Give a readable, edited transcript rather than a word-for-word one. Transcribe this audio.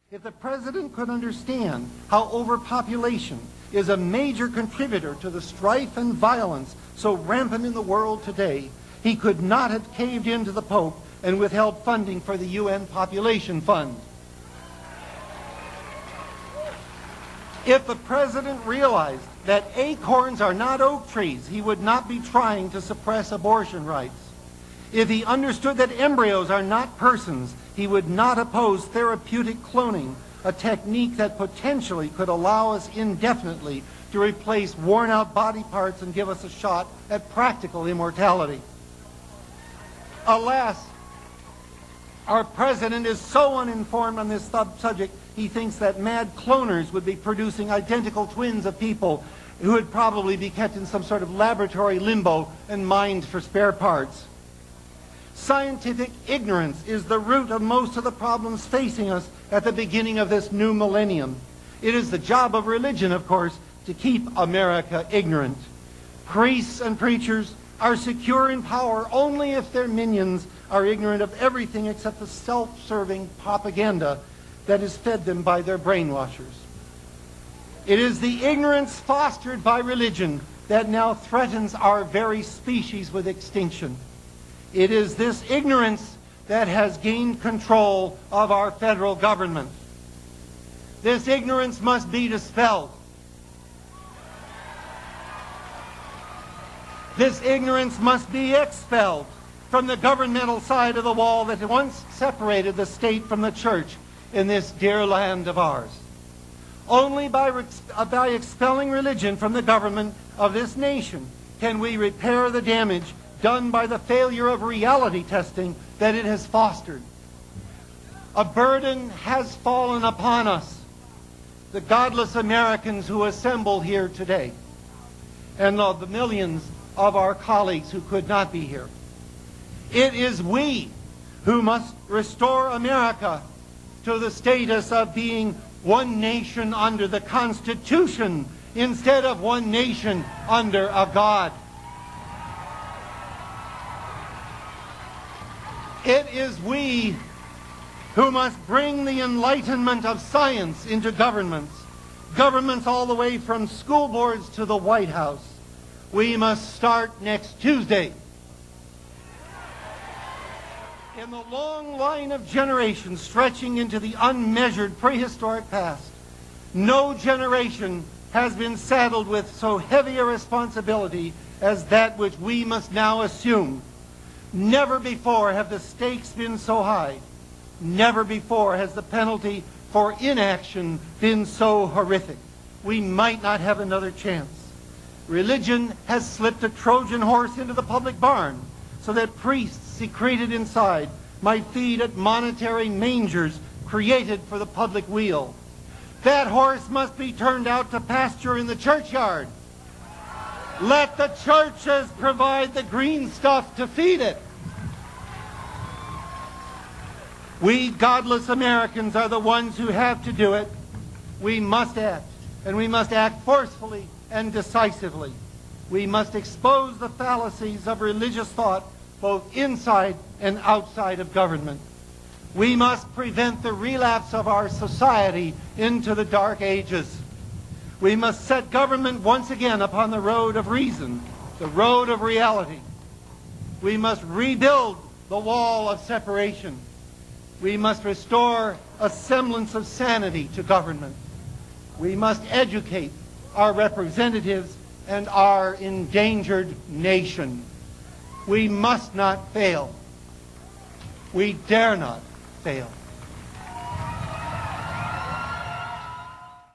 If the president could understand how overpopulation is a major contributor to the strife and violence so rampant in the world today, he could not have caved in to the Pope and withheld funding for the UN Population Fund. If the president realized that acorns are not oak trees, he would not be trying to suppress abortion rights. If he understood that embryos are not persons, he would not oppose therapeutic cloning, a technique that potentially could allow us indefinitely to replace worn-out body parts and give us a shot at practical immortality. Alas, our president is so uninformed on this subject, he thinks that mad cloners would be producing identical twins of people who would probably be kept in some sort of laboratory limbo and mined for spare parts. Scientific ignorance is the root of most of the problems facing us at the beginning of this new millennium. It is the job of religion, of course, to keep America ignorant. Priests and preachers are secure in power only if their minions are ignorant of everything except the self-serving propaganda that is fed them by their brainwashers. It is the ignorance fostered by religion that now threatens our very species with extinction. It is this ignorance that has gained control of our federal government. This ignorance must be dispelled. This ignorance must be expelled from the governmental side of the wall that once separated the state from the church in this dear land of ours. Only by expelling religion from the government of this nation can we repair the damage done by the failure of reality testing that it has fostered. A burden has fallen upon us, the godless Americans who assemble here today, and the millions of our colleagues who could not be here. It is we who must restore America to the status of being one nation under the Constitution instead of one nation under a God. It is we who must bring the enlightenment of science into governments, governments all the way from school boards to the White House. We must start next Tuesday. In the long line of generations stretching into the unmeasured prehistoric past, no generation has been saddled with so heavy a responsibility as that which we must now assume. Never before have the stakes been so high. Never before has the penalty for inaction been so horrific. We might not have another chance. Religion has slipped a Trojan horse into the public barn so that priests secreted inside might feed at monetary mangers created for the public weal. That horse must be turned out to pasture in the churchyard. Let the churches provide the green stuff to feed it. We godless Americans are the ones who have to do it. We must act, and we must act forcefully and decisively. We must expose the fallacies of religious thought both inside and outside of government. We must prevent the relapse of our society into the dark ages. We must set government once again upon the road of reason, the road of reality. We must rebuild the wall of separation. We must restore a semblance of sanity to government. We must educate our representatives and our endangered nation. We must not fail. We dare not fail.